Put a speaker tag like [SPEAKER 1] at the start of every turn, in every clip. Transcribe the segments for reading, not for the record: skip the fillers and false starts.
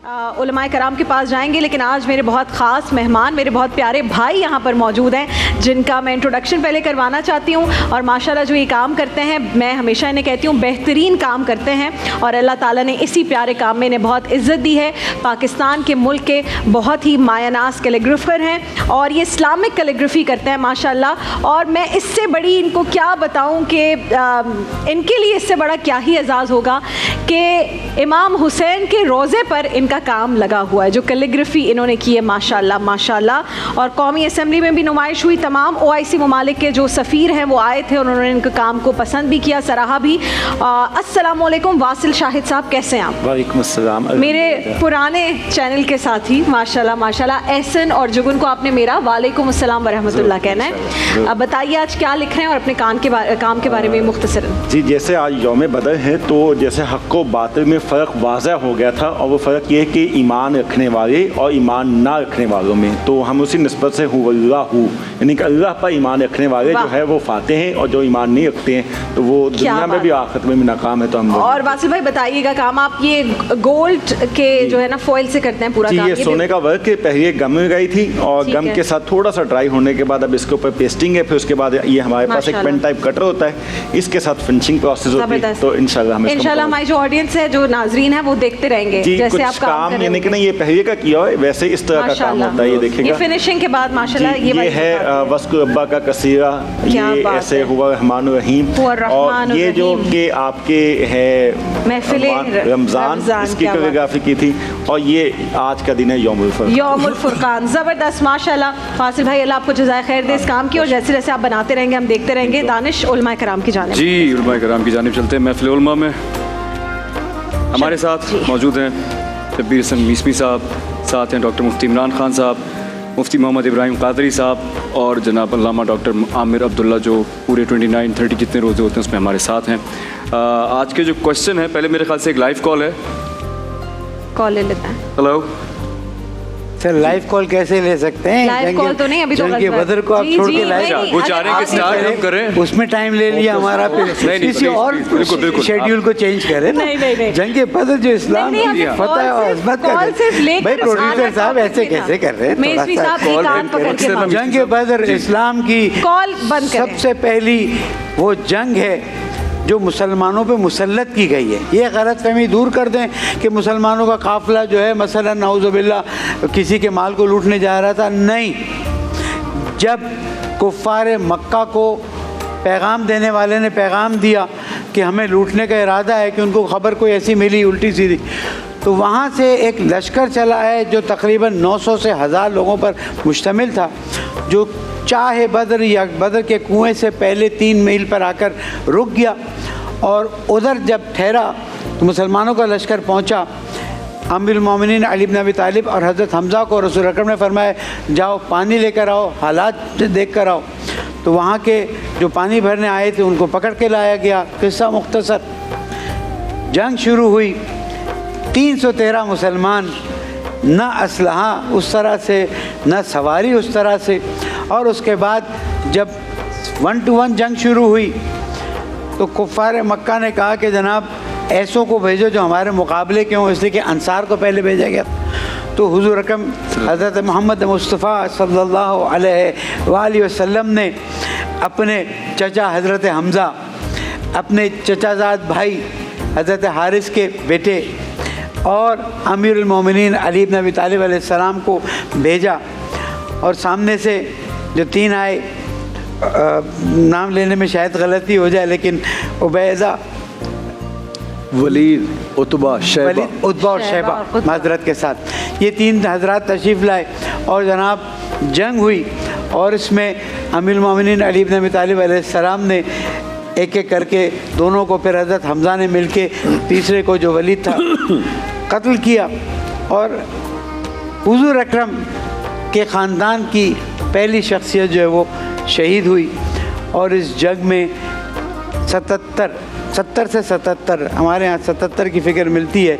[SPEAKER 1] उलमाए कराम के पास जाएंगे, लेकिन आज मेरे बहुत ख़ास मेहमान, मेरे बहुत प्यारे भाई यहाँ पर मौजूद हैं, जिनका मैं इंट्रोडक्शन पहले करवाना चाहती हूँ। और माशाल्लाह जो ये काम करते हैं, मैं हमेशा इन्हें कहती हूँ बेहतरीन काम करते हैं, और अल्लाह ताला ने इसी प्यारे काम में इन्हें बहुत इज़्ज़त दी है। पाकिस्तान के मुल्क के बहुत ही मायनास कैलीग्राफर हैं और ये इस्लामिक कैलीग्राफी करते हैं माशाल्लाह। और मैं इससे बड़ी इनको क्या बताऊँ कि इनके लिए इससे बड़ा क्या ही एजाज़ होगा कि इमाम हुसैन के रोज़े पर इनका काम लगा हुआ है, जो कैलीग्राफी इन्होंने की है माशाल्लाह माशाल्लाह। और कौमी असम्बली में भी नुमाइश हुई, तमाम OIC ममालिक के जो सफ़ीर हैं वो आए थे, उन्होंने इनके काम को पसंद भी किया, सराहा भी। अस्सलामुअलैकुम वासिल शाहिद साहब, कैसे हैं आप?
[SPEAKER 2] वालेकुम अस्सलाम।
[SPEAKER 1] मेरे पुराने चैनल के साथी माशाल्लाह माशाल्लाह। एहसन और जुगन को आपने मेरा वालेकुम अस्सलाम वरहमतुल्लाह कहना है। अब बताइए आज क्या लिख रहे हैं और अपने काम के बारे में मुख्तसरन।
[SPEAKER 2] जी, जैसे आज यौम बदर है तो जैसे हक़ व बातिल में फ़र्क वाज़ह हो गया था, और वो फ़र्क ये है कि ईमान रखने वाले और ईमान ना रखने वालों में, तो हम उसी निस्बत से हुवल्लाहु, यानी कि अल्लाह पर ईमान रखने वाले जो है वो फाते हैं, और जो ईमान नहीं रखते हैं तो वो दुनिया में भी आखिरत में भी नाकाम है। तो हम
[SPEAKER 1] और वासिल भाई बताइएगा, काम आप ये गोल्ड के जो है ना फॉइल से करते हैं पूरा
[SPEAKER 2] जी,
[SPEAKER 1] काम?
[SPEAKER 2] ये सोने का वर्क है। पहले गम में गई थी और गम के साथ थोड़ा सा ड्राई होने के बाद अब इसके ऊपर पेस्टिंग है, फिर उसके बाद ये हमारे पास एक पेन टाइप कटर होता है, इसके साथ फिनिशिंग प्रोसेस होती है। तो इंशाल्लाह
[SPEAKER 1] हमारी जो ऑडियंस है, जो नाजरीन है, वो देखते रहेंगे जैसे आप काम कर रहे हैं।
[SPEAKER 2] ये पहले का किया है, वैसे इस तरह का काम होता है। ये देखिएगा,
[SPEAKER 1] ये फिनिशिंग के बाद माशाल्लाह
[SPEAKER 2] ये है वस्क रब्बा का कसीरा, ये ऐसे हुआ रहमान रहीम। और ये जो कि आपके है
[SPEAKER 1] महफिल
[SPEAKER 2] रमज़ान, इसकी कोरियोग्राफी की थी, और ये आज का दिन है यौमुल
[SPEAKER 1] फुरकान। ज़बरदस्त माशाल्लाह। फासिल भाई अल्लाह आपको जज़ाए खैर दे इस काम की, और जैसे जैसे आप बनाते रहेंगे हम देखते रहेंगे। दानिश उलमाए कराम की जानिब।
[SPEAKER 3] जी, उलमाए कराम की जानिब चलते हैं। महफिल उलमा में हमारे साथ मौजूद हैं शब्बीर हसन मीसमी साहब, साथ हैं डॉक्टर मुफ्ती इमरान खान साहब, मुफ्ती मोहम्मद इब्राहिम कादरी साहब, और जनाब अल्लामा डॉक्टर आमिर अब्दुल्ला, जो पूरे 29-30 जितने रोज़े होते हैं उसमें हमारे साथ हैं। आज के जो क्वेश्चन है, पहले मेरे ख्याल से एक लाइव कॉल है,
[SPEAKER 1] कॉल ले लेते हैं।
[SPEAKER 3] हेलो
[SPEAKER 4] सर, लाइव कॉल कैसे ले सकते हैं?
[SPEAKER 1] लाइव कॉल तो नहीं, अभी तो
[SPEAKER 4] जंग बदर को आप छोड़ के लाइव,
[SPEAKER 3] वो चाह रहे हैं कि स्टार्ट हम करें,
[SPEAKER 4] उसमें टाइम ले लिया हमारा, फिर किसी और शेड्यूल को चेंज करें ना।
[SPEAKER 1] नहीं।
[SPEAKER 4] जंग बदर जो इस्लाम की फतह और अज़मत का, भाई प्रोड्यूसर साहब ऐसे कैसे कर रहे हैं? जंग बदर इस्लाम की
[SPEAKER 1] कॉल बंद करें।
[SPEAKER 4] सबसे पहली वो जंग है जो मुसलमानों पे मुसल्लत की गई है। ये गलतफहमी दूर कर दें कि मुसलमानों का काफ़िला जो है मसलन नाउज़ुबिल्लाह किसी के माल को लूटने जा रहा था। नहीं, जब कुफ़ार मक्का को पैगाम देने वाले ने पैगाम दिया कि हमें लूटने का इरादा है, कि उनको ख़बर कोई ऐसी मिली उल्टी सीधी, तो वहाँ से एक लश्कर चला है जो तकरीबन 900 से 1000 लोगों पर मुश्तमिल था, जो चाहे बदर या बदर के कुएं से पहले 3 मील पर आकर रुक गया। और उधर जब ठहरा तो मुसलमानों का लश्कर पहुंचा। अमीरुल मोमिनीन अली इब्न अबी तालिब और हज़रत हमज़ा को रसूल अकरम ने फरमाया, जाओ पानी लेकर आओ, हालात देख कर आओ। तो वहाँ के जो पानी भरने आए थे उनको पकड़ के लाया गया। किस्सा मुख्तसर, जंग शुरू हुई, 313 मुसलमान, न असलहा उस तरह से, न सवारी उस तरह से। और उसके बाद जब 1-to-1 जंग शुरू हुई तो कुफ़ार मक्का ने कहा कि जनाब ऐसों को भेजो जो हमारे मुकाबले के हों, इसलिए कि अंसार को पहले भेजा गया। तो हुज़ूर अकरम हज़रत मोहम्मद मुस्तफ़ा सल्लल्लाहु अलैहि वसल्लम ने अपने चचा हज़रत हमज़ा, अपने चचाज़ाद भाई हज़रत हारिस के बेटे और अमीरुल मोमिनीन अली इब्न अबी तालिब अलैहिस्सलाम को भेजा। और सामने से जो 3 आए, नाम लेने में शायद गलती हो जाए, लेकिन उबैदा,
[SPEAKER 3] वलीद, उतबा और
[SPEAKER 4] शैबा माजरत के साथ ये 3 हज़रात तशरीफ़ लाए, और जनाब जंग हुई। और इसमें अमीरुल मोमिनीन अली इब्न अबी तालिब अलैहिस्सलाम ने एक एक करके दोनों को, फिर हज़रत हमज़ा ने मिलके तीसरे को जो वलीद था कत्ल किया। और हुज़ूर अकरम के ख़ानदान की पहली शख्सियत जो है वो शहीद हुई। और इस जंग में 70 से 77, हमारे यहाँ 77 की फ़िक्र मिलती है,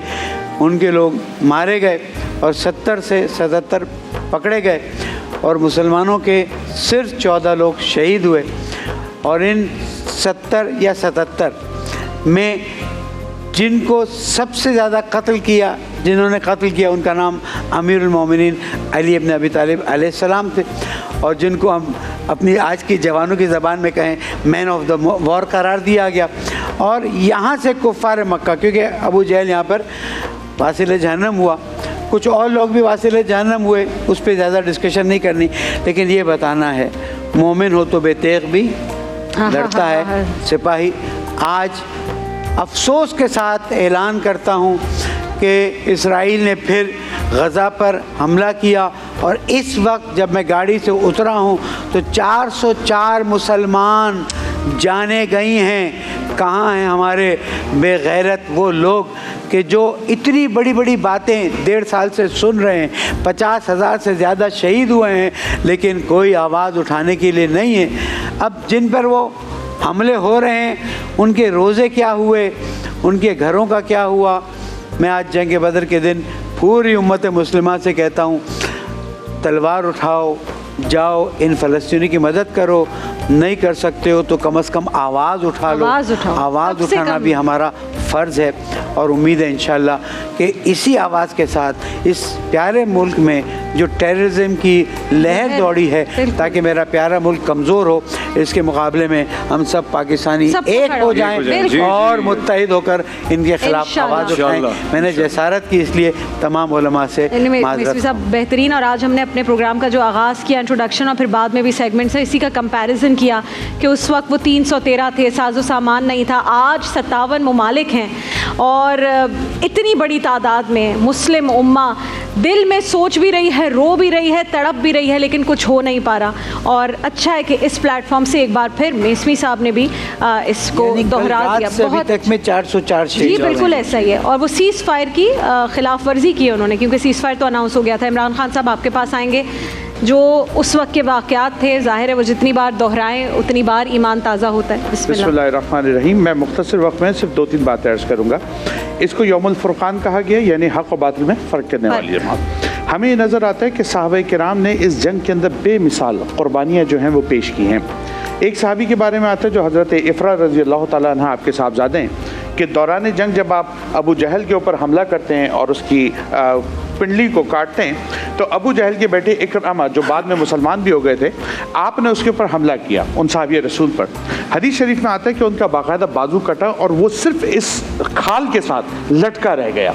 [SPEAKER 4] उनके लोग मारे गए और 70 से 77 पकड़े गए, और मुसलमानों के सिर्फ 14 लोग शहीद हुए। और इन 70 या 77 में जिनको सबसे ज़्यादा कत्ल किया जिन्होंने कत्ल किया उनका नाम अमीरुल मोमिनीन अली इब्न अबी तालिब अलैहिस्सलाम थे, और जिनको हम अपनी आज की जवानों की ज़बान में कहें मैन ऑफ द वॉर करार दिया गया। और यहाँ से कुफ़ार मक्का, क्योंकि अबू जहल यहाँ पर वासिल जहन्नम हुआ, कुछ और लोग भी वासिल जहन्नम हुए, उस पर ज़्यादा डिस्कशन नहीं करनी, लेकिन ये बताना है मोमिन हो तो बेतेग भी लड़ता है सिपाही। आज अफसोस के साथ ऐलान करता हूँ कि इसराइल ने फिर गज़ा पर हमला किया, और इस वक्त जब मैं गाड़ी से उतरा हूँ तो 404 मुसलमान जाने गई हैं। कहाँ हैं हमारे बेगैरत वो लोग कि जो इतनी बड़ी बड़ी बातें 1.5 साल से सुन रहे हैं, 50,000 से ज़्यादा शहीद हुए हैं, लेकिन कोई आवाज़ उठाने के लिए नहीं है। अब जिन पर वो हमले हो रहे हैं उनके रोज़े क्या हुए, उनके घरों का क्या हुआ। मैं आज जंग बदर के दिन पूरी उम्मत मुस्लिमा से कहता हूँ, तलवार उठाओ, जाओ इन फ़लस्तीनी की मदद करो, नहीं कर सकते हो तो कम से कम आवाज़ उठा लो। आवाज़ उठाना भी हमारा फ़र्ज़ है, और उम्मीद है इंशाअल्लाह कि इसी आवाज़ के साथ इस प्यारे मुल्क में जो टेररिज्म की लहर दौड़ी है, ताकि मेरा प्यारा मुल्क कमज़ोर हो, इसके मुकाबले में हम सब पाकिस्तानी एक हो जाएं और मुत्तहिद होकर इनके ख़िलाफ़ आवाज़ उठाएं। मैंने जसारत की इसलिए तमाम उलमा से
[SPEAKER 1] मिस्वी साहब बेहतरीन। और आज हमने अपने प्रोग्राम का जो आगाज़ किया इंट्रोडक्शन और फिर बाद में भी सेगमेंट्स है, इसी का कंपैरिजन किया कि उस वक्त वो 313 थे, साजो सामान नहीं था, आज 57 ममालिक हैं, और इतनी बड़ी तादाद में मुस्लिम उम्मा दिल में सोच भी रही है, रो भी रही है, तड़प भी रही है, लेकिन कुछ हो नहीं पा रहा। और अच्छा है कि इस प्लेटफॉर्म से एक बार फिर मेसमी साहब ने भी इसको दोहरा दिया। बहुत
[SPEAKER 4] तक में 404
[SPEAKER 1] जी बिल्कुल ऐसा ही है। और वो सीज़ फायर की खिलाफ वर्जी की उन्होंने, क्योंकि सीज़ फायर तो अनाउंस हो गया था। इमरान खान साहब आपके पास आएंगे, जो उस वक्त के वाक़यात थे, ज़ाहिर है वो जितनी बार दोहराएं उतनी बार ईमान ताज़ा होता है।
[SPEAKER 5] बिस्मिल्लाहिर्रहमानिर्रहीम। मैं मुख्तसर वक्त में सिर्फ 2-3 बातें अर्ज़ करूँगा। इसको यौमुल फुरक़ान कहा गया, यानी हक़ और बातिल में फ़र्क करने वाली जमात। हमें ये नज़र आता है कि सहाबा किराम ने इस जंग के अंदर बेमिसाल क़ुरबानियाँ जो हैं वो पेश की हैं। एक सहाबी के बारे में आता है जो हज़रत इफ़रा रज़ी अल्लाह ताला अन्हा आपके साहबज़ादे हैं, कि दौरान जंग जब आप अबू जहल के ऊपर हमला करते हैं और उसकी पिंडली को काटते हैं, तो अबू जहल के बेटे इकरामा जो बाद में मुसलमान भी हो गए थे, आपने उसके ऊपर हमला किया उन साहबी रसूल पर। हदीस शरीफ में आता है कि उनका बाकायदा बाजू कटा और वो सिर्फ इस खाल के साथ लटका रह गया।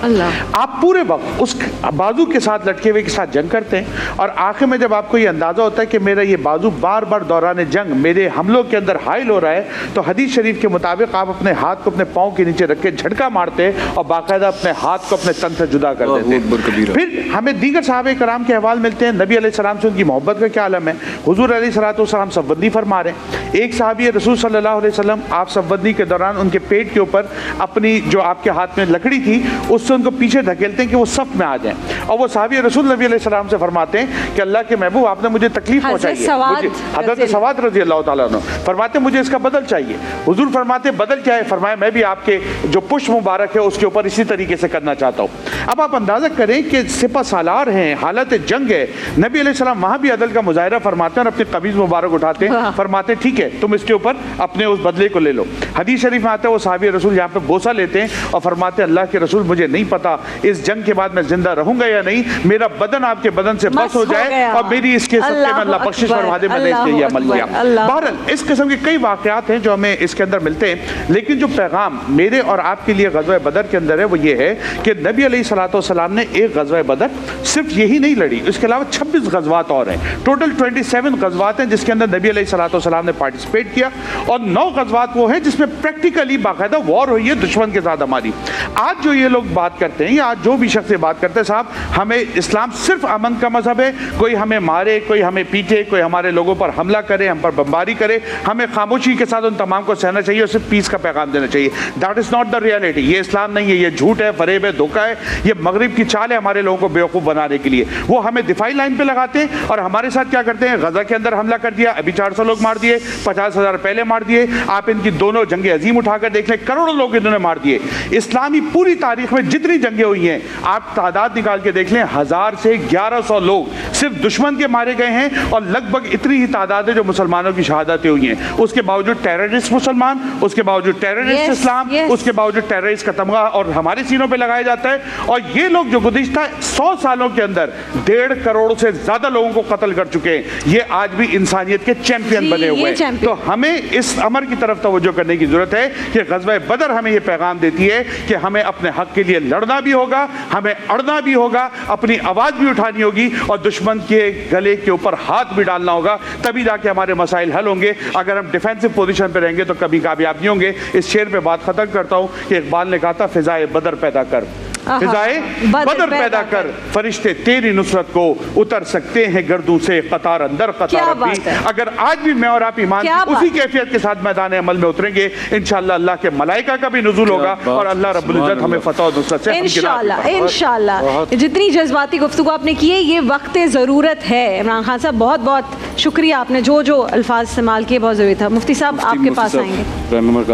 [SPEAKER 5] आप पूरे वक्त उस बाजू के साथ लटके हुए के साथ जंग करते हैं, और आखिर में जब आपको ये अंदाज़ा होता है कि मेरा ये बाजू बार बार दौरान जंग मेरे हमलों के अंदर हाइल हो रहा है, तो हदीस शरीफ के मुताबिक आप अपने हाथ को अपने पाँव के नीचे रख के झटका मारते और बाकायदा अपने हाथ को अपने तन से जुदा कर देते। फिर हमें दीगर सहाबे कराम के अहवाल मिलते हैं, नबी अलैहिस्सलाम से उनकी मोहब्बत का क्या आलम है। हुजूर अलैहिस्सलाम सफबंदी फरमा रहे हैं। एक सहाबी रसूल सल्लल्लाहु अलैहि वसल्लम आप सफबंदी के दौरान उनके पेट के ऊपर अपनी जो आपके हाथ में लकड़ी थी उससे उनको पीछे धकेलते हैं कि वो सफ में आ जाएं, और वो सहाबी रसूल नबी अलैहिस्सलाम से फरमाते हैं कि अल्लाह के महबूब आपने मुझे तकलीफ पहुंचाई है। हज़रत सवाद रज़ी अल्लाह ताला अन्हु फरमाते मुझे इसका बदल चाहिए। हुजूर फरमाते बदल क्या है? फरमाया मैं भी आपके जो पुष्प मुबारक है उसके ऊपर इसी तरीके से करना चाहता हूँ। अब आप अंदाज़ा करें कि सिपा सालार हैं, हालत जंग है, नबी अलैहिस्सलाम वहाँ भी अदल का मुजाहिरा फरमाते हैं और अपनी कमीज़ मुबारक उठाते हैं, फरमाते ठीक है तुम इसके ऊपर अपने उस बदले को ले लो। हदीस शरीफ में आता है वो साहबी रसूल यहाँ पे बोसा लेते हैं और फरमाते अल्लाह के रसूल मुझे नहीं पता इस जंग के बाद मैं जिंदा रहूंगा या नहीं, मेरा बदन आपके बदन से बस हो जाए और मेरी इसके सदक़े में अल्लाह बख्शिश फरमा दे, मैंने इसके ये अमल किया। बहरहाल इस किस्म के कई वाक़यात हैं जो हमें इसके अंदर मिलते हैं, लेकिन जो पैगाम मेरे और आपके लिए ग़ज़वा बदर के अंदर है वो ये है कि नबी अलैहिस्सलाम ने एक ग़ज़वा बदर सिर्फ यही नहीं लड़ी, इसके अलावा 26 ग़ज़वात और हैं। टोटल 27 ग़ज़वात हैं जिसके अंदर नबी अलैहिस्सलाम ने पार्टिसिपेट किया, और 9 ग़ज़वात वो हैं जिसमें प्रैक्टिकली बाकायदा वॉर हुई है दुश्मन के साथ हमारी। आज जो ये लोग बात करते हैं या आज जो भी शख्स बात करते हैं साहब हमें इस्लाम सिर्फ अमन का मजहब है, कोई हमें मारे, कोई हमें पीटे, कोई हमारे लोगों पर हमला करे, हम पर बमबारी करे, हमें खामोशी के साथ उन तमाम को सहना चाहिए और सिर्फ पीस का पैगाम देना चाहिए। That is not the reality. ये इस्लाम नहीं है, ये झूठ है, फरेब है, धोखा है, ये मगरिब की चाल है हमारे लोगों को बेवकूफ़ बनाने के लिए। वो हमें दिफाई लाइन पे लगाते हैं और हमारे साथ क्या करते हैं, गजा के अंदर हमला कर दिया, अभी 400 लोग मार दिए, 50,000 पहले मार दिए। आप इनकी दोनों जंगे अजीम उठाकर देख लें, करोड़ों लोग इन्होंने मार दिए। इस्लामी पूरी तारीख में जितनी जंगें हुई हैं आप तादाद निकाल के देख लें, 1000 से 1100 लोग सिर्फ दुश्मन के मारे गए हैं और लगभग इतनी ही तादाद है जो मुसलमानों की शहादतें हुई हैं। उसके बावजूद टेररिस्ट मुसलमान, उसके बावजूद टेररिस्ट इस्लाम, उसके बावजूद टेररिस्ट का तमगा और हमारे सीनों पे लगाया जाता है। और ये लोग जो गुज़िश्ता 100 सालों के अंदर 1.5 करोड़ से ज़्यादा लोगों को कत्ल कर चुके हैं, ये आज भी इंसानियत के चैंपियन बने हुए हैं। तो हमें इस अमर की तरफ तवज्जो करने की ज़रूरत है कि ग़ज़वा बदर हमें ये पैगाम देती है कि हमें अपने हक़ के लिए लड़ना भी होगा, हमें अड़ना भी होगा, अपनी आवाज़ भी उठानी होगी और दुश्मन के गले के ऊपर हाथ भी डालना होगा, तभी जाके हमारे मसाइल हल होंगे। अगर हम डिफेंसिव पोजीशन पे रहेंगे तो कभी कामयाब नहीं होंगे। इस शेर पे बात खत्म करता हूँ कि इकबाल ने कहा था, फिजाए बदर पैदा कर, फिजाए बदर पैदा कर, फरिश्ते तेरी नुसरत को उतर सकते हैं गर्दों से कतार अंदर कतार भी। अगर आज भी मैं और आप ईमान की उसी कैफियत के साथ मैदान अमल में उतरेंगे, इंशाअल्लाह अल्लाह के मलाइका का भी नुज़ूल होगा और अल्लाह रब्बुल इज्जत हमें फतह और नुसरत से
[SPEAKER 1] इंशाअल्लाह। इंशाअल्लाह जितनी जज्बाती गुफ्तगू आपने की है, ये वक्त ज़रूरत है। इमरान खान साहब बहुत बहुत शुक्रिया, आपने जो जो अल्फाज इस्तेमाल किए बहुत ज़रूरी था। मुफ्ती साहब आपके पास आएंगे।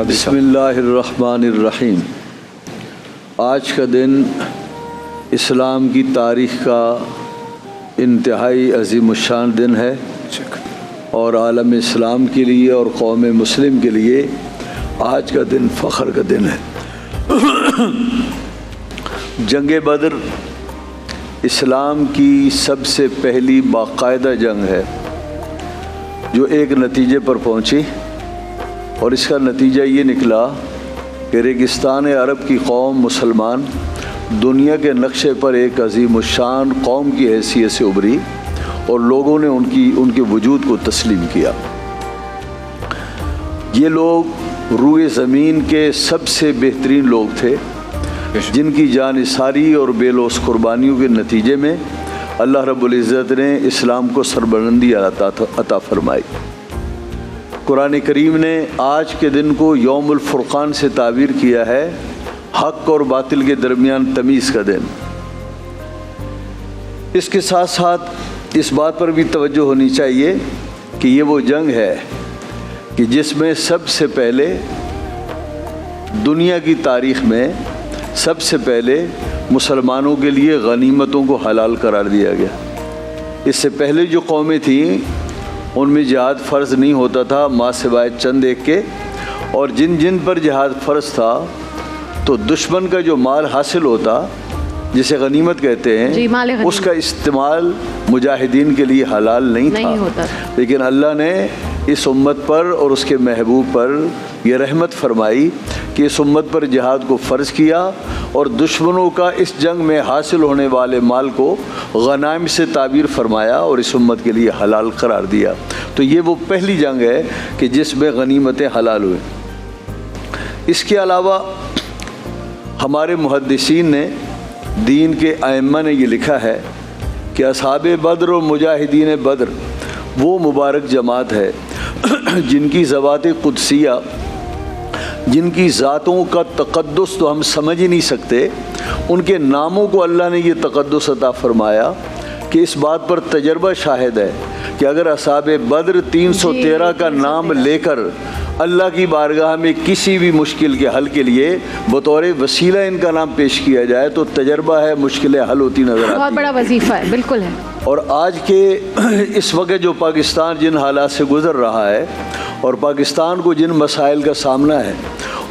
[SPEAKER 6] बिस्मिल्लाहिर्रहमानिर्रहीम। आज का दिन इस्लाम की तारीख़ का इंतहाई अज़ीमुश्शान दिन है और आलम इस्लाम के लिए और कौम मुस्लिम के लिए आज का दिन फ़ख्र का दिन है। जंग बदर इस्लाम की सबसे पहली बाकायदा जंग है जो एक नतीजे पर पहुंची और इसका नतीजा ये निकला कि रेगिस्तान अरब की कौम मुसलमान दुनिया के नक्शे पर एक अज़ीमुश्शान कौम की हैसियत से उभरी और लोगों ने उनके वजूद को तस्लीम किया। ये लोग रूए ज़मीन के सबसे बेहतरीन लोग थे जिनकी जानिसारी और बेलोस कुर्बानियों के नतीजे में अल्लाह रब्बुल इज़्ज़त ने इस्लाम को सरबलंदी अता फरमाई। कुरान करीम ने आज के दिन को यौमुल फुरक़ान से ताबीर किया है, हक़ और बातिल के दरमियान तमीज़ का दिन। इसके साथ साथ इस बात पर भी तवज्जो होनी चाहिए कि ये वो जंग है कि जिसमें सबसे पहले दुनिया की तारीख़ में सबसे पहले मुसलमानों के लिए गनीमतों को हलाल करार दिया गया। इससे पहले जो कौमें थीं उनमें जिहाद फ़र्ज़ नहीं होता था माँ सिवाय चंद एक के, और जिन जिन पर जिहाद फ़र्ज़ था तो दुश्मन का जो माल हासिल होता जिसे गनीमत कहते हैं उसका इस्तेमाल मुजाहिदीन के लिए हलाल नहीं था। लेकिन अल्लाह ने इस उम्मत पर और उसके महबूब पर यह रहमत फरमाई कि इस उम्मत पर जिहाद को फ़र्ज़ किया और दुश्मनों का इस जंग में हासिल होने वाले माल को गनाइम से ताबीर फरमाया और इस उम्मत के लिए हलाल करार दिया। तो ये वो पहली जंग है कि जिसमें गनीमतें हलाल हुए। इसके अलावा हमारे मुहद्दिसीन ने, दीन के आइम्मा ने ये लिखा है कि असहाबे बद्र और मुजाहिदीन बद्र वो मुबारक जमात है जिनकी ज़वात कुदसिया, जिनकी ज़ातों का तक़द्दुस तो हम समझ ही नहीं सकते, उनके नामों को अल्लाह ने ये तक़द्दुस अता फ़रमाया कि इस बात पर तजर्बा शाहिद है कि अगर असहाबे बद्र 313 का नाम लेकर अल्लाह की बारगाह में किसी भी मुश्किल के हल के लिए बतौर वसीला इनका नाम पेश किया जाए तो तजर्बा है मुश्किलें हल होती नज़र आती हैं।
[SPEAKER 1] बहुत बड़ा वजीफ़ा है, बिल्कुल है।
[SPEAKER 6] और आज के इस वक्त जो पाकिस्तान जिन हालात से गुज़र रहा है और पाकिस्तान को जिन मसाइल का सामना है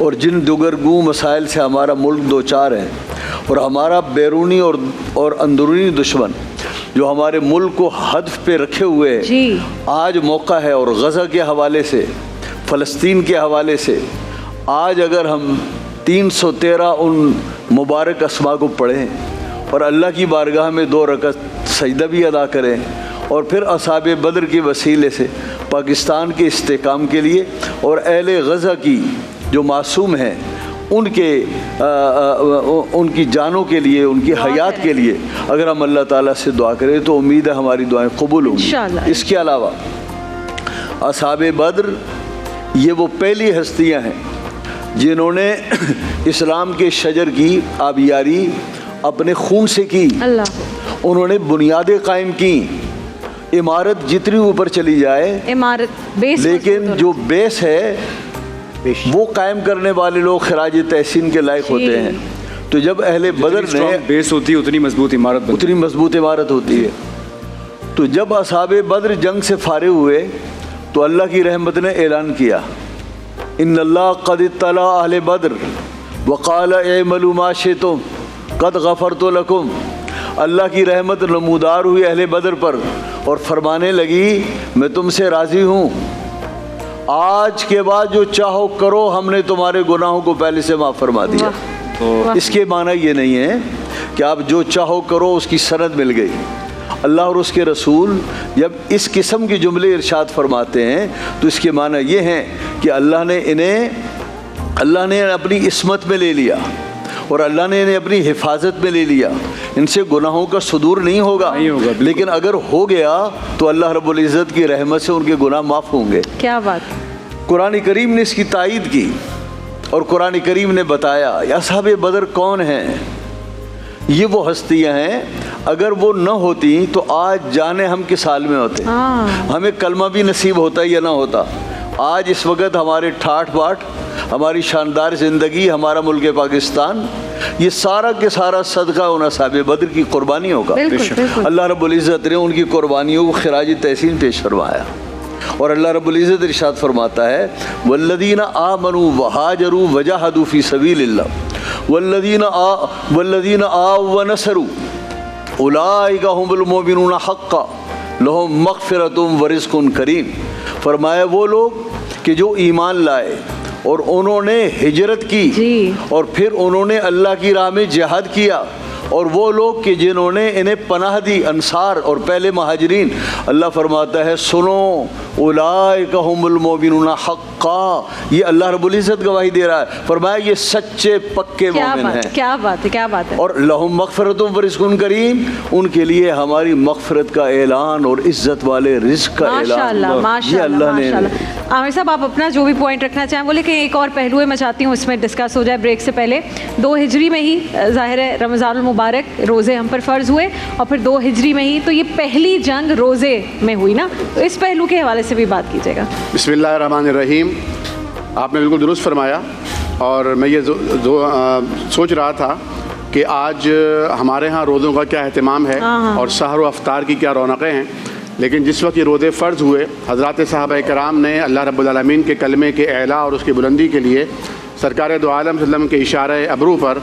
[SPEAKER 6] और जिन दुगरगू मसाइल से हमारा मुल्क दो चार है और हमारा बैरूनी और अंदरूनी दुश्मन जो हमारे मुल्क को हदफ पे रखे हुए है, आज मौका है। और गज़ा के हवाले से, फ़लस्तीन के हवाले से आज अगर हम 313 उन मुबारक अस्मा को पढ़ें और अल्लाह की बारगाह में 2 रकअत सजदा भी अदा करें और फिर असहाबे बद्र के वसीले से पाकिस्तान के इस्तेकाम के लिए और अहले गज़ा की जो मासूम हैं उनकी जानों के लिए, उनकी हयात के लिए अगर हम अल्लाह ताला से दुआ करें तो उम्मीद है हमारी दुआएं कबूल होंगी। इसके अलावा असहाबे बद्र ये वो पहली हस्तियां हैं जिन्होंने इस्लाम के शजर की आबियारी अपने खून से की। उन्होंने बुनियादें कायम की। इमारत जितनी ऊपर चली जाए इमारत बेस, लेकिन जो बेस है वो कायम करने वाले लोग खिराज तहसीन के लायक होते हैं। तो जब अहले बदर ने
[SPEAKER 3] बेस होती है उतनी मजबूत इमारत होती है।
[SPEAKER 6] तो जब असहाबे बद्र जंग से फारिग हुए तो अल्लाह की रहमत ने ऐलान किया, इन्नल्लाह क़द इत्तला अहले बद्र वक़ाल इअमलू मा शिअ्तुम क़द गफ़रतु लकुम। अल्लाह की रहमत नमूदार हुई अहले बद्र पर और फरमाने लगी, मैं तुमसे राज़ी हूँ, आज के बाद जो चाहो करो, हमने तुम्हारे गुनाहों को पहले से माफ़ फरमा दिया। तो इसके माना ये नहीं है कि आप जो चाहो करो, उसकी सनद मिल गई। अल्लाह और उसके रसूल जब इस किस्म के जुमले इरशाद फरमाते हैं तो इसके माना ये हैं कि अल्लाह ने इन्हें अपनी इस्मत में ले लिया और अल्लाह ने इन्हें अपनी हिफाजत में ले लिया। इनसे गुनाहों का सुदूर नहीं होगा लेकिन अगर हो गया तो अल्लाह रब्बुल इज़्ज़त की रहमत से उनके गुनाह माफ़ होंगे।
[SPEAKER 1] क्या बात।
[SPEAKER 6] कुरान करीम ने इसकी तायीद की और कुरान करीम ने बताया असहाबे बदर कौन हैं। ये वो हस्तियाँ हैं, अगर वो न होती तो आज जाने हम किस हाल में होते, हमें कलमा भी नसीब होता या ना होता। आज इस वक्त हमारे ठाठ बाट, हमारी शानदार ज़िंदगी, हमारा मुल्क पाकिस्तान, ये सारा के सारा सदका उन असहाबे बद्र की कुर्बानियों का। अल्लाह रब्बुल इज़्ज़त ने उनकी कुर्बानियों को खिराज तहसीन पेश फरमाया और अल्लाह रब्बुल इज़्ज़त इरशाद फरमाता है, वल्लदीना आमनू वहाजरू वजाहदू फी सबीलिल्लाह वल्लदीना आव व नसरू उलाइका हुमुल मोमिनूना हक्का लहुम मग़फ़िरतुम व रिज़्क़ुन करीम। फरमाया वो लोग कि जो ईमान लाए और उन्होंने हिजरत की और फिर उन्होंने अल्लाह की राह में जिहाद किया, और वो लोग कि जिन्होंने इन्हें पनाह दी, अंसार और पहले महाजरीन। अल्लाह फरमाता है सुनो, उलाइका हुमुल मोमिनूना हक्का, ये अल्लाह रब्बुल इज़्ज़त गवाही दे रहा है। फरमाया ये सच्चे पक्के मोमिन हैं।
[SPEAKER 1] क्या बात है, क्या बात है। और
[SPEAKER 6] लहुम मग़फ़िरतुम व रिज़्क़ुन करीम, उनके लिए हमारी मग़फ़िरत का ऐलान और इज़्ज़त वाले रिज़्क़ का ऐलान।
[SPEAKER 1] ये अल्लाह ने। आमिर साहब आप अपना जो भी पॉइंट रखना चाहें बोले कि एक और पहलू है, मैं चाहती हूँ इसमें डिस्कस हो जाए ब्रेक से पहले। 2 हिजरी में ही ज़ाहिर है रमज़ानुल मुबारक रोज़े हम पर फ़र्ज़ हुए और फिर 2 हिजरी में ही तो ये पहली जंग रोज़े में हुई ना, तो इस पहलू के हवाले से भी बात कीजिएगा।
[SPEAKER 7] बिस्मिल्लाहिर्रहमानिर्रहीम। आपने बिल्कुल दुरुस्त फरमाया और मैं ये सोच रहा था कि आज हमारे यहाँ रोज़ों का क्या अहतमाम है और सहर व अफ्तार की क्या रौनकें हैं। लेकिन जिस वक्त ये रोज़े फ़र्ज़ हुए, हज़रात सहाबा कराम ने अल्लाह रब्बुल आलमीन के कलमे के एला और उसकी बुलंदी के लिए सरकार दो आलम सल्लम के इशारे अबरू पर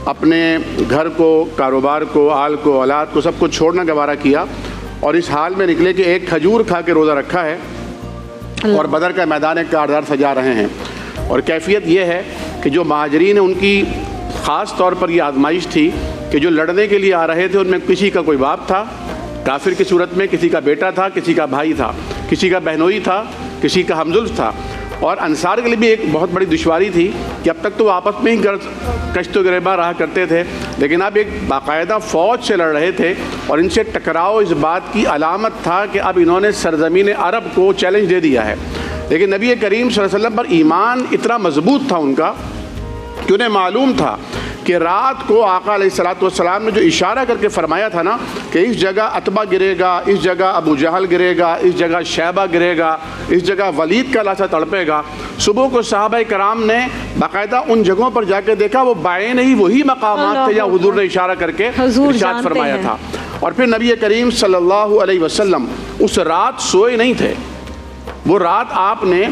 [SPEAKER 7] अपने घर को, कारोबार को, आल को, औलाद को, सब कुछ छोड़ना गवारा किया और इस हाल में निकले कि एक खजूर खा के रोज़ा रखा है और बदर का मैदान कारदार सजा रहे हैं। और कैफियत ये है कि जो महाजरीन हैं उनकी ख़ास तौर पर यह आजमाइश थी कि जो लड़ने के लिए आ रहे थे उनमें किसी का कोई बाप था काफिर की सूरत में, किसी का बेटा था, किसी का भाई था, किसी का बहनोई था, किसी का हमजुल्फ था। और अंसार के लिए भी एक बहुत बड़ी दुश्वारी थी कि अब तक तो आपस में ही कश्तो गिरबा रहा करते थे, लेकिन अब एक बाकायदा फ़ौज से लड़ रहे थे और इनसे टकराव इस बात की अलामत था कि अब इन्होंने सरज़मीन अरब को चैलेंज दे दिया है। लेकिन नबी करीम सल्लल्लाहु अलैहि वसल्लम पर ईमान इतना मजबूत था उनका कि उन्हें मालूम था कि रात को आका अलैहिस्सलाम ने जो इशारा करके फरमाया था ना कि इस जगह अतबा गिरेगा, इस जगह अबू जहल गिरेगा, इस जगह शैबा गिरेगा, इस जगह वलीद का लाशा तड़पेगा। सुबह को सहाबा कराम ने बाकायदा उन जगहों पर जाकर देखा, वो बाएं नहीं वही मकामात थे जहाँ हुजूर ने इशारा करके इरशाद फरमाया था। और फिर नबी करीम सल्लल्लाहु अलैहि वसल्लम उस रात सोए नहीं थे। वो रात आपने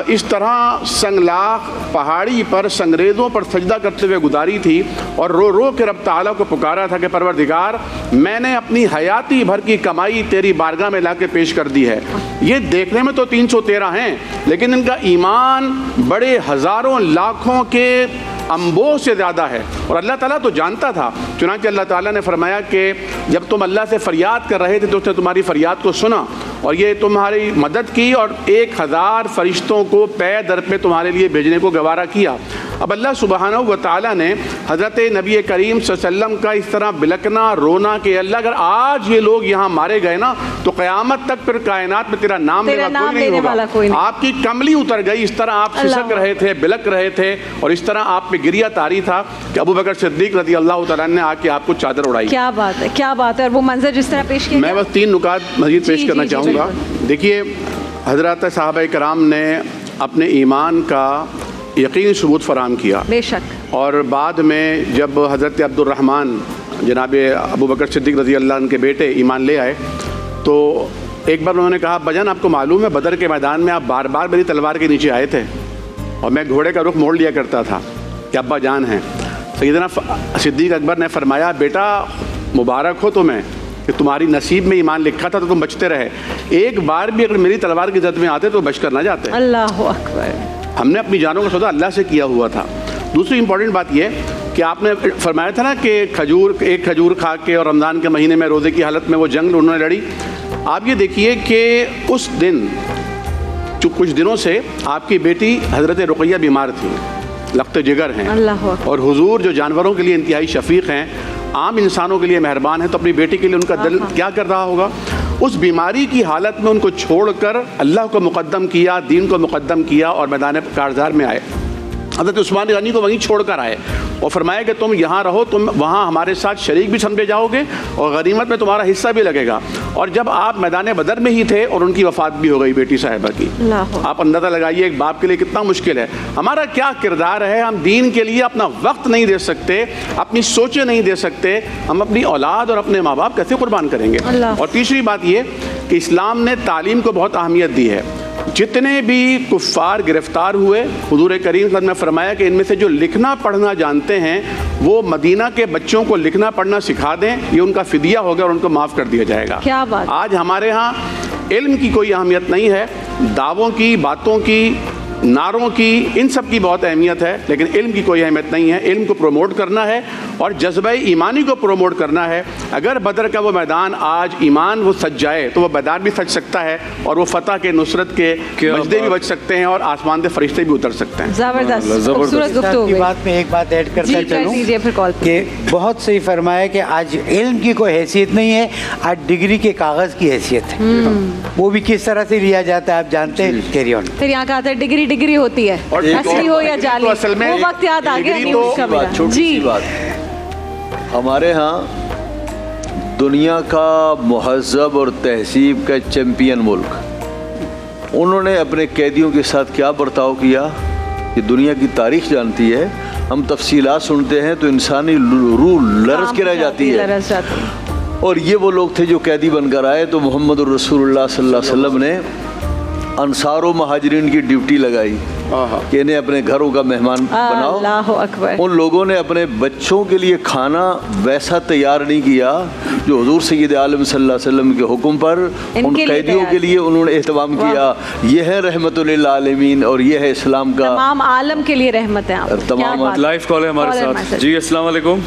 [SPEAKER 7] इस तरह संगलाख पहाड़ी पर संगरेज़ों पर सजदा करते हुए गुजारी थी और रो रो के रब ताला को पुकारा था कि परवरदिगार, मैंने अपनी हयाती भर की कमाई तेरी बारगाह में लाके पेश कर दी है। ये देखने में तो 313 हैं, लेकिन इनका ईमान बड़े हज़ारों लाखों के अम्बों से ज़्यादा है और अल्लाह ताला तो जानता था। चुनांचे अल्लाह ताला ने फरमाया कि जब तुम अल्लाह से फ़रियाद कर रहे थे तो उसने तुम्हारी फ़रियाद को सुना और ये तुम्हारी मदद की और 1000 फरिश्तों को पै दर पे तुम्हारे लिए भेजने को गवारा किया। अब अल्लाह सुब्हानहू व तआला ने हज़रत नबी करीम सल्लल्लाहु अलैहि वसल्लम का इस तरह बिलकना रोना कि अल्लाह अगर आज ये लोग यहाँ मारे गए ना तो क़यामत तक फिर कायनात में तेरा नाम लेने वाला कोई नहीं होगा। आपकी कमली उतर गई, इस तरह आप खिसक रहे थे, बिलक रहे थे और इस तरह आप पे गिरिया तारी था कि अबू बकर सिद्दीक रज़ी अल्लाह तआला ने आके आपको चादर उड़ाई।
[SPEAKER 1] क्या बात है, क्या बात है। और वो मंजर जिस तरह पेश किया,
[SPEAKER 7] मैं बस 3 नुकात मज़ीद पेश करना चाहूँगा। देखिए, हज़रत सहाबा कराम ने अपने ईमान का यकीन सबूत फराम किया
[SPEAKER 1] बेशक, और
[SPEAKER 7] बाद में जब हज़रत अब्दुर्रहमान जनाब अबू बकर सिद्दीक़ रज़ी अल्लाह अन्हु के बेटे ईमान ले आए तो एक बार उन्होंने कहा, अब्बाजान आपको मालूम है बदर के मैदान में आप बार बार मेरी तलवार के नीचे आए थे और मैं घोड़े का रुख मोड़ लिया करता था कि अब्बाजान हैं। सैयदना सिद्दीक अकबर ने फरमाया, बेटा मुबारक हो तुम्हें कि तुम्हारी नसीब में ईमान लिखा था तो तुम बचते रहे, एक बार भी अगर मेरी तलवार की जद में आते तो बच कर ना जाते।
[SPEAKER 1] अल्लाह अकबर।
[SPEAKER 7] हमने अपनी जानों का सौदा अल्लाह से किया हुआ था। दूसरी इंपॉर्टेंट बात यह कि आपने फरमाया था ना कि एक खजूर खा के और रमज़ान के महीने में रोज़े की हालत में वो जंग उन्होंने लड़ी। आप ये देखिए कि उस दिन कुछ दिनों से आपकी बेटी हज़रत रुक़ैया बीमार थी, लख्त जिगर हैं, और हुजूर जो जानवरों के लिए इंतहाई शफीक हैं, आम इंसानों के लिए मेहरबान हैं, तो अपनी बेटी के लिए उनका दिल क्या कर रहा होगा। उस बीमारी की हालत में उनको छोड़कर अल्लाह को मुक़द्दम किया, दीन को मुक़द्दम किया और मैदान कारज़ार में आए। हज़रत उस्मान गनी को वहीं छोड़कर आए और फरमाया कि तुम यहाँ रहो, तुम वहाँ हमारे साथ शरीक भी समझे जाओगे और गनीमत में तुम्हारा हिस्सा भी लगेगा। और जब आप मैदान बदर में ही थे और उनकी वफ़ात भी हो गई बेटी साहिबा की, आप अंदाज़ा लगाइए एक बाप के लिए कितना मुश्किल है। हमारा क्या किरदार है, हम दीन के लिए अपना वक्त नहीं दे सकते, अपनी सोचें नहीं दे सकते, हम अपनी औलाद और अपने माँ बाप कैसे कुर्बान करेंगे। और तीसरी बात ये कि इस्लाम ने तालीम को बहुत अहमियत दी है। जितने भी कुफ़ार गिरफ्तार हुए, हुजूर करीम सल्लल्लाहु अलैहि वसल्लम ने फरमाया कि इनमें से जो लिखना पढ़ना जानते हैं वो मदीना के बच्चों को लिखना पढ़ना सिखा दें, ये उनका फ़िदिया होगा और उनको माफ़ कर दिया जाएगा।
[SPEAKER 1] क्या बात।
[SPEAKER 7] आज हमारे यहाँ इल्म की कोई अहमियत नहीं है, दावों की, बातों की, नारों की, इन सब की बहुत अहमियत है, लेकिन इल्म की कोई अहमियत नहीं है। इल्म को प्रमोट करना है और जज्बा ईमानी को प्रमोट करना है। अगर बदर का वो मैदान आज ईमान वो सज जाए तो वो मैदान भी सज सकता है और वो फतह के, नुसरत के मजदे भी बच सकते हैं और आसमान से फरिश्ते भी उतर सकते हैं।
[SPEAKER 4] ज़बरदस्त बात में एक बात ऐड करता चलूं कि बहुत सही फरमाया कि आज इल्म की कोई हैसियत नहीं है, आज डिग्री के कागज़ की हैसियत है। वो भी किस तरह से लिया जाता है आप जानते हैं। Carry on.
[SPEAKER 1] फिर यहाँ कहा था डिग्री होती है, असली हो या जाली, वो वक्त याद आ गया नहीं उसका मेरा।
[SPEAKER 6] छोटी सी बात, हमारे यहाँ दुनिया का महज़्ज़ब और तहज़ीब का चैम्पियन मुल्क, उन्होंने अपने कैदियों के साथ क्या बर्ताव किया ये दुनिया की तारीख जानती है। हम तफसीलात सुनते हैं तो इंसानी रूह लरज़ के रह जाती है। और ये वो लोग थे जो कैदी बनकर आए तो मोहम्मद रसूलुल्लाह सल्लल्लाहु अलैहि वसल्लम ने अंसार व महाजरीन की ड्यूटी लगाई कि इन्हें अपने घरों का मेहमान बनाओ।
[SPEAKER 1] अल्लाहु अकबर।
[SPEAKER 6] उन लोगों ने अपने बच्चों के लिए खाना वैसा तैयार नहीं किया जो हुजूर सय्यद आलम सल्लल्लाहु अलैहि वसल्लम के हुक्म पर उन कैदियों के लिए उन्होंने एहतमाम किया। यह है रहमतुल लिल आलमीन और यह है इस्लाम का,
[SPEAKER 1] तमाम आलम के लिए रहमत है।
[SPEAKER 6] तमाम
[SPEAKER 3] लाइव कॉल है हमारे साथ। जी अस्सलाम वालेकुम।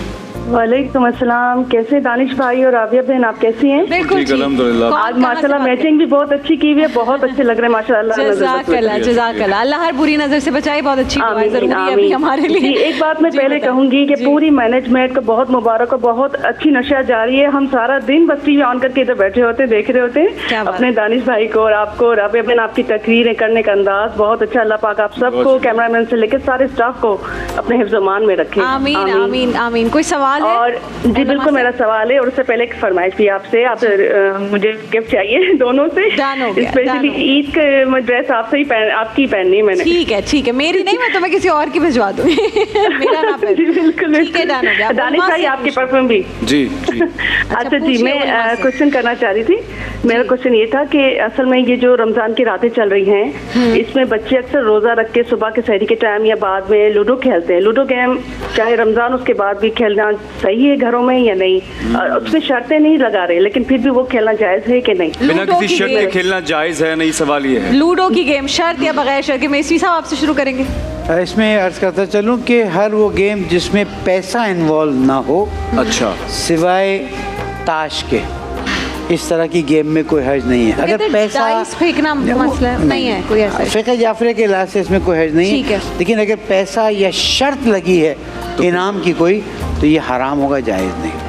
[SPEAKER 8] वालेकुम अस्सलाम। कैसे दानिश भाई और आविया बहन, आप कैसी हैं?
[SPEAKER 1] बिल्कुल
[SPEAKER 3] अल्हम्दुलिल्लाह।
[SPEAKER 8] आज माशाल्लाह मैचिंग भी बहुत अच्छी की हुई है, बहुत अच्छे लग रहे हैं माशाल्लाह।
[SPEAKER 1] जज़ाकल्लाह। अल्लाह हर बुरी नजर से बचाए, बहुत अच्छी दुआ है, ज़रूरी है अभी हमारे लिए।
[SPEAKER 8] एक बात मैं पहले कहूंगी कि पूरी मैनेजमेंट को बहुत मुबारक और बहुत अच्छी नशा जारी है। हम सारा दिन बस टीवी ऑन करके इधर बैठे होते हैं, देख रहे होते हैं अपने दानिश भाई को और आपको और आविया बहन, आपकी तकरीरें करने का अंदाज बहुत अच्छा। अल्लाह पाक आप सबको, कैमरामैन से लेकर सारे स्टाफ को अपने हिफ्ज़-ओ-मान में रखे।
[SPEAKER 1] आमीन आमीन आमीन। कोई सवाल है?
[SPEAKER 8] और जी बिल्कुल मेरा सवाल है और उससे पहले एक फरमाइश भी आपसे, आप मुझे गिफ्ट चाहिए दोनों से, स्पेशली ईद का ड्रेस आपसे ही आपकी पहननी है मैंने।
[SPEAKER 1] ठीक है, मेरी नहीं, मैं तुम्हें किसी और की भिजवा दूंगी। मेरा ना पहन।
[SPEAKER 8] जी बिल्कुल
[SPEAKER 1] ठीक है, डन हो गया।
[SPEAKER 8] दानिश भाई आपके परफ्यूम भी।
[SPEAKER 3] जी
[SPEAKER 8] अच्छा जी, मैं क्वेश्चन करना चाह रही थी। मेरा क्वेश्चन ये था कि असल में ये जो रमजान की रातें चल रही हैं, इसमें बच्चे अक्सर रोजा रख के सुबह के सहरी के टाइम या बाद में लूडो खेलते हैं। लूडो गेम चाहे रमजान उसके बाद भी खेलना सही है घरों में या नहीं? उसमें शर्तें नहीं लगा रहे, लेकिन फिर भी वो खेलना जायज है कि नहीं?
[SPEAKER 3] बिना किसी शर्त के खेलना जायज है नहीं, सवाल ये है।
[SPEAKER 1] लूडो की गेम शर्त या बगैर शर्त के? मेसी साहब आपसे शुरू करेंगे।
[SPEAKER 4] इसमें अर्ज करता चलूँ कि हर वो गेम जिसमें पैसा इन्वॉल्व ना हो,
[SPEAKER 3] अच्छा,
[SPEAKER 4] सिवाय ताश के, इस तरह की गेम में कोई हर्ज नहीं है। अगर पैसा
[SPEAKER 1] फेंकना मसला नहीं है, कोई ऐसा
[SPEAKER 4] फ़िक़्ह जाफ़री के लिहाज से इसमें कोई हर्ज नहीं है, लेकिन अगर पैसा या शर्त लगी है इनाम की कोई, तो ये हराम होगा, जायज़ नहीं।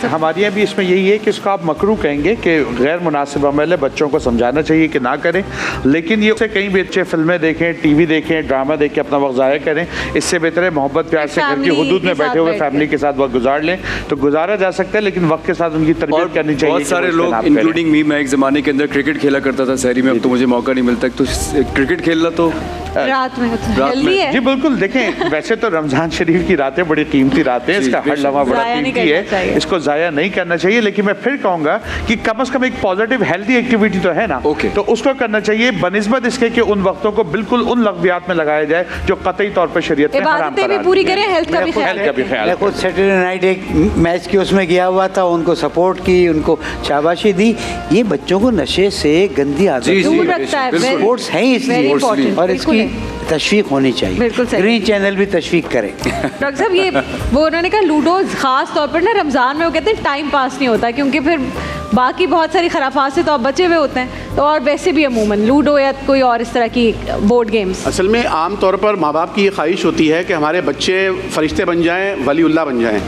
[SPEAKER 5] हमारे यहाँ भी इसमें यही है कि इसको आप मकरू कहेंगे कि गैर मुनासिब अमल है, बच्चों को समझाना चाहिए कि ना करें, लेकिन ये से कहीं भी अच्छे फिल्में देखें, टीवी देखें, ड्रामा देखें, अपना वक्त ज़ाया करें। इससे बेहतर है मोहब्बत प्यार से घर की हुदूद में बैठे हुए फैमिली के साथ वक्त गुजार लें, तो गुजारा जा सकता है, लेकिन वक्त के साथ उनकी तरबियत करनी चाहिए।
[SPEAKER 3] बहुत सारे लोग इंक्लूडिंग मी, मैं एक ज़माने के अंदर क्रिकेट खेला करता था शहरी में, अब तो मुझे मौका नहीं मिलता, तो क्रिकेट खेलना तो
[SPEAKER 1] रात में हेल्दी है।
[SPEAKER 5] जी बिल्कुल। देखें, वैसे तो रमज़ान शरीफ की रातें बड़ी कीमती रातें हैं, इसका हर लम्हा बड़ा कीमती है,
[SPEAKER 1] चाहिए,
[SPEAKER 5] इसको ज़ाया नहीं करना चाहिए। लेकिन मैं फिर कहूँगा कि कम से कम एक पॉजिटिव हेल्दी एक्टिविटी तो है ना, तो उसको करना चाहिए बनिस्बत इसके कि उन वक्तों को बिल्कुल उन लग़वियात में लगाया जाए जो कतई तौर पर शरीयत में हराम करार
[SPEAKER 1] भी पूरी करें, हेल्थ का भी ख्याल।
[SPEAKER 4] मैं खुद सैटरडे नाइट एक मैच के उसमें गया हुआ था, उनको सपोर्ट की, उनको शाबाशी दी। ये बच्चों को नशे से गंदी आदत
[SPEAKER 1] दूर रखता है,
[SPEAKER 4] स्पोर्ट्स है इसलिए, और इसकी तशवीक होनी चाहिए। ग्रीन चैनल भी तशवीक करे।
[SPEAKER 1] डॉक्टर साहब ये वो उन्होंने कहा लूडो खास तौर पर ना रमज़ान में वो कहते हैं टाइम पास नहीं होता, क्योंकि फिर बाकी बहुत सारी खराफात से तो आप बचे हुए होते हैं, तो और वैसे भी अमूमन लूडो या कोई और इस तरह की बोर्ड गेम्स।
[SPEAKER 7] असल में आम तौर पर माँ बाप की ये ख्वाहिश होती है कि हमारे बच्चे फरिश्ते बन जाएं, वलीउल्लाह बन जाएं।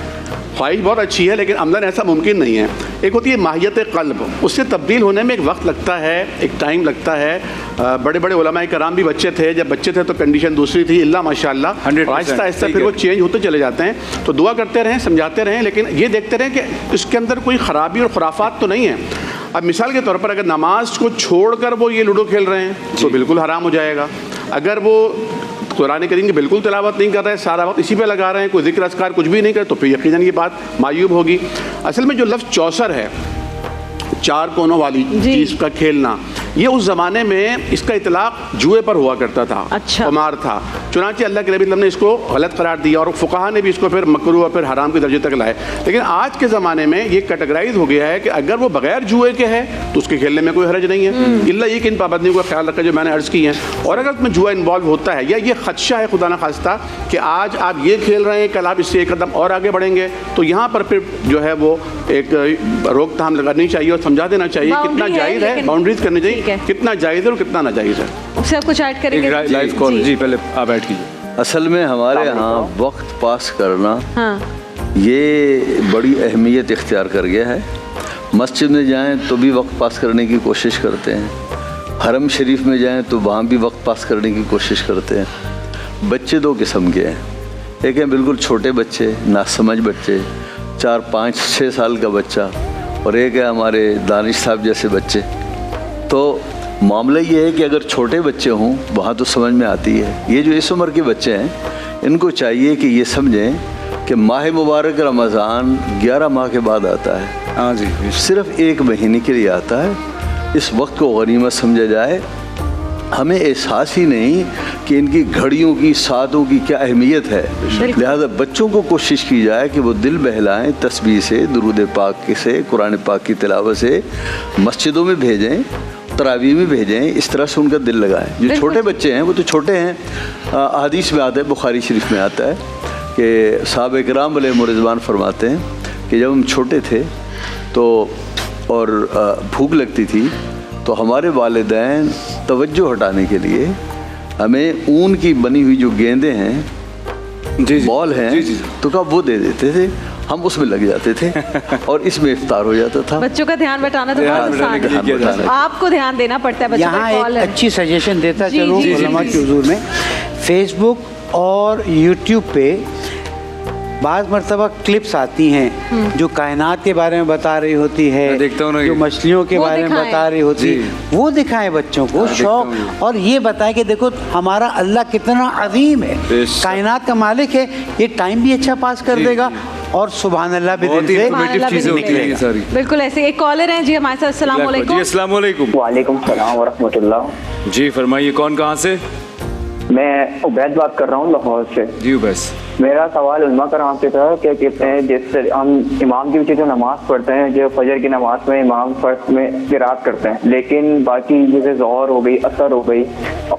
[SPEAKER 7] ख्वाहिश बहुत अच्छी है, लेकिन अमलन ऐसा मुमकिन नहीं है। एक होती है माहियत क़ल्ब, उससे तब्दील होने में एक वक्त लगता है, एक टाइम लगता है। बड़े बड़े उलमाए कराम भी बच्चे थे, जब बच्चे थे तो कंडीशन दूसरी थी, इल्ला माशाअल्लाह, आहिस्ता आहिस्ता फिर वो चेंज होते चले जाते हैं। तो दुआ करते रहें, समझाते रहें, लेकिन ये देखते रहें कि इसके अंदर कोई ख़राबी और खुराफात तो नहीं है। अब मिसाल के तौर पर अगर नमाज को छोड़कर वो ये लूडो खेल रहे हैं तो बिल्कुल हराम हो जाएगा। अगर वो कुरान करीम की बिल्कुल तिलावत नहीं कर रहे हैं, सारा वक्त इसी पे लगा रहे हैं, कोई जिक्र अस्कार कुछ भी नहीं करे, तो फिर यकीनन ये बात मायूब होगी। असल में जो लफ्ज़ चौसर है, चार कोनों वाली चीज़ का खेलना, ये उस ज़माने में इसका इतलाक़ जुए पर हुआ करता था, कुमार था। चुनांचे अल्लाह के नबी ने इसको गलत करार दिया और फुक़हा ने भी इसको फिर मकरूह और फिर हराम के दर्जे तक लाए। लेकिन आज के ज़माने में ये कैटेगराइज हो गया है कि अगर वो बगैर जुए के है तो उसके खेलने में कोई हरज नहीं है, इल्ला ये कि इन पाबंदियों का ख्याल रखा जो मैंने अर्ज़ की हैं। और अगर उसमें जुआ इन्वॉल्व होता है या ये खदशा है खुदा न खास्ता कि आज आप ये खेल रहे हैं, कल आप इससे एक कदम और आगे बढ़ेंगे, तो यहाँ पर फिर जो है वो एक रोकथाम लगानी चाहिए और समझा देना चाहिए कितना जायज़ है, बाउंड्रीज करनी चाहिए, कितना जायज़ है और कितना नाजायज़ है।
[SPEAKER 1] उससे आप कुछ ऐड करेंगे?
[SPEAKER 3] लाइव कॉल जी, पहले आप ऐड कीजिए।
[SPEAKER 6] असल में हमारे यहाँ वक्त पास करना ये बड़ी अहमियत इख्तियार कर गया है। मस्जिद में जाएं तो भी वक्त पास करने की कोशिश करते हैं, हरम शरीफ में जाएं तो वहाँ भी वक्त पास करने की कोशिश करते हैं। बच्चे दो किस्म के हैं, एक है बिल्कुल छोटे बच्चे, नासमझ बच्चे, 4, 5, 6 साल का बच्चा, और एक है हमारे दानिश साहब जैसे बच्चे। तो मामला ये है कि अगर छोटे बच्चे हों वहाँ तो समझ में आती है। ये जो इस उम्र के बच्चे हैं इनको चाहिए कि ये समझें कि माह मुबारक रमज़ान 11 माह के बाद आता है।
[SPEAKER 3] हाँ जी,
[SPEAKER 6] सिर्फ़ 1 महीने के लिए आता है। इस वक्त को गनीमत समझा जाए। हमें एहसास ही नहीं कि इनकी घड़ियों की, सातों की क्या अहमियत है। लिहाजा बच्चों को कोशिश की जाए कि वो दिल बहलाएं, तस्बीह से, दुरूद पाक से, कुरान पाक की तिलावत से, मस्जिदों में भेजें, तरावी में भेजें, इस तरह से उनका दिल लगाएं। जो छोटे बच्चे हैं वो तो छोटे हैं। हदीस में आता है, बुखारी शरीफ में आता है कि साहबे किराम अलैहिम रिज़वान फरमाते हैं कि जब हम छोटे थे तो और भूख लगती थी तो हमारे वालिदैन तवज्जो हटाने के लिए हमें ऊन की बनी हुई जो गेंदें हैं, बॉल हैं, तो कब वो दे देते थे, हम उसमें लग जाते थे और इसमें इफ्तार हो जाता था।
[SPEAKER 1] बच्चों का ध्यान बटाना तो बहुत आसान है, आपको ध्यान देना पड़ता है।
[SPEAKER 4] यहाँ एक अच्छी सजेशन देता चलो उलमा के हुजूर में, फेसबुक और यूट्यूब पे बाज़ मरतबा क्लिप्स आती हैं जो कायनात के बारे में बता रही होती है, जो मछलियों के बारे में बता रही होती है, वो दिखाएं बच्चों को शौक, और ये बताएं कि देखो हमारा अल्लाह कितना अजीम है, कायनात का मालिक है। ये टाइम भी अच्छा पास कर देगा और सुभान अल्लाह भी दिल से निकलेगा।
[SPEAKER 1] बिल्कुल ऐसे एक कॉलर हैं जी हमारे साथ। अस्सलाम वालेकुम।
[SPEAKER 3] जी अस्सलाम वालेकुम।
[SPEAKER 9] वालेकुम सलाम व रहमतुल्लाह।
[SPEAKER 3] जी फरमाइए, कौन कहाँ से?
[SPEAKER 9] मैं उबैद बात कर रहा हूँ लाहौर से।
[SPEAKER 3] जी उबैद,
[SPEAKER 9] मेरा सवाल उलमा कराम से था कि कहते हैं जैसे हम इमाम के पीछे जो नमाज पढ़ते हैं, जो फजर की नमाज में इमाम फर्स्ट में किरात करते हैं, लेकिन बाकी जैसे ज़ोहर हो गई, असर हो गई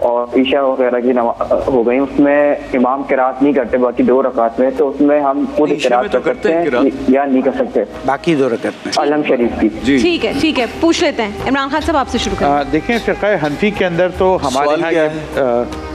[SPEAKER 9] और ईशा वगैरह की नमाज हो गई, उसमें इमाम किरात नहीं करते बाकी 2 रकात में, तो उसमें हम खुद किरात कर सकते हैं या नहीं कर सकते बाकी 2 रकात में अलम शरीफ की?
[SPEAKER 1] ठीक है, ठीक है, पूछ लेते हैं। इमरान खान साहब आपसे शुरू करें।
[SPEAKER 5] देखें फ़िक़्ह हनफी के अंदर तो हमारे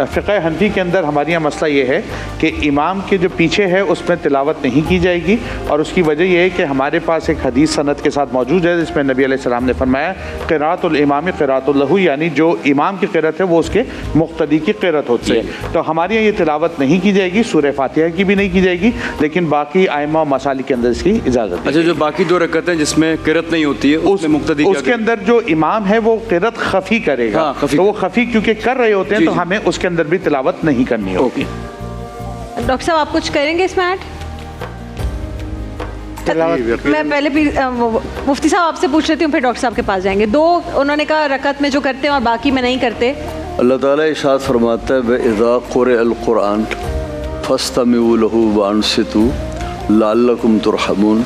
[SPEAKER 5] फ़िक़्ह हनफी के अंदर हमारे यहाँ मसला ये है कि इमाम के जो पीछे है उसमें तिलावत नहीं की जाएगी, और उसकी वजह यह है कि हमारे पास एक हदीस सनद के साथ मौजूद है जिसमें नबी अलैहिस्सलाम ने फरमाया क़िराअतुल इमाम क़िराअतुल लहू, यानी जो इमाम की क़िरात है वो उसके मुक़्तदी की क़िरात होती है। तो हमारे यहाँ ये तिलावत नहीं की जाएगी, सूरह फातिहा की भी नहीं की जाएगी, लेकिन बाकी आइमा मसालिक के अंदर इसकी इजाज़त।
[SPEAKER 3] अच्छा, जो बाकी 2 रकातें जिसमें क़िरात नहीं होती है उसमें मुक़्तदी,
[SPEAKER 5] उसके अंदर जो इमाम है वो क़िरात खफ़ी करेगा, तो वो खफ़ी क्योंकि कर रहे होते हैं तो हमें उसके अंदर भी तिलावत नहीं करनी होगी।
[SPEAKER 1] डॉक्टर साहब आप कुछ करेंगे इसमें ऐड? मैं पहले भी मुफ्ती साहब आपसे पूछ लेती हूँ, फिर डॉक्टर साहब के पास जाएंगे। 2 उन्होंने कहा रकत में जो करते हैं और बाकी में नहीं करते।
[SPEAKER 6] अल्लाह ताला इरशाद फरमाता है इज़ा क़ुरिअल क़ुरआन फस्तमिऊ लहू वअनसितू लअल्लकुम तुरहमून।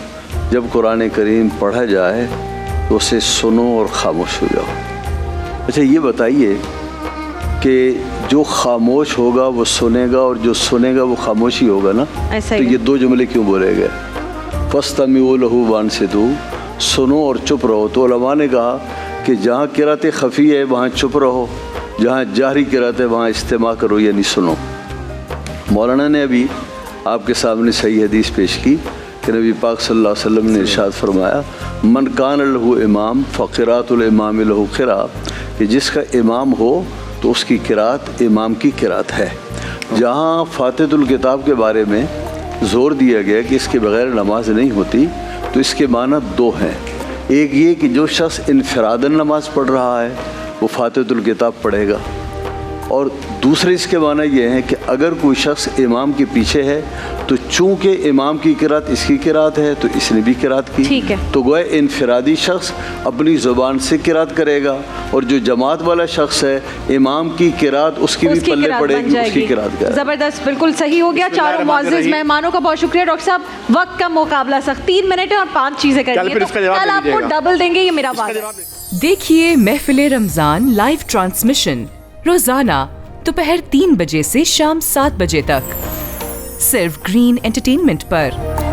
[SPEAKER 6] जब कुरान करीम पढ़ा जाए तो उसे सुनो और ख़ामोश हो जाओ। अच्छा ये बताइए कि जो खामोश होगा वो सुनेगा और जो सुनेगा वो खामोशी होगा ना, तो ये 2 जुमले क्यों बोले गए? फस्तमिऊ लहू वअनसितू, सुनो और चुप रहो। तो उलमा ने कहा कि जहाँ किरात खफ़ी है वहाँ चुप रहो, जहाँ जारी किरात है वहाँ इस्तेमा करो, यानी सुनो। मौलाना ने अभी आपके सामने सही हदीस पेश की कि नबी पाक सल्लल्लाहु अलैहि वसल्लम ने इरशाद फरमाया मन कान लहू इमाम फ़क़िरातुल इमाम लहू क़िरा, कि जिसका इमाम हो तो उसकी किरात इमाम की किरात है। जहाँ फातिहुल किताब के बारे में ज़ोर दिया गया कि इसके बग़ैर नमाज नहीं होती, तो इसके माना 2 हैं। एक ये कि जो शख्स इनफरादन नमाज पढ़ रहा है वो फातिहुल किताब पढ़ेगा, और दूसरे इसके माना ये है कि अगर कोई शख्स इमाम के पीछे है तो चूँकि इमाम की किरात इसकी किरात है तो इसने भी किरात की, तो गोया इनफरादी शख्स अपनी ज़ुबान से किरात करेगा, और जो जमात वाला शख्स है इमाम की किरात उसकी भी पल्ले पड़ेगी, उसकी किरात का।
[SPEAKER 1] ज़बरदस्त, बिल्कुल सही हो गया। चारों मुअज़्ज़िज़ मेहमानों का बहुत शुक्रिया। डॉक्टर साहब वक्त का मुकाबला सख्त, 3 मिनट है और 5 चीज़ें करनी है, तो कल आपको डबल देंगे, ये मेरा बात है।
[SPEAKER 10] देखिए महफिल रमज़ान लाइव ट्रांसमिशन रोजाना दोपहर 3 बजे से शाम 7 बजे तक सिर्फ ग्रीन एंटरटेनमेंट पर।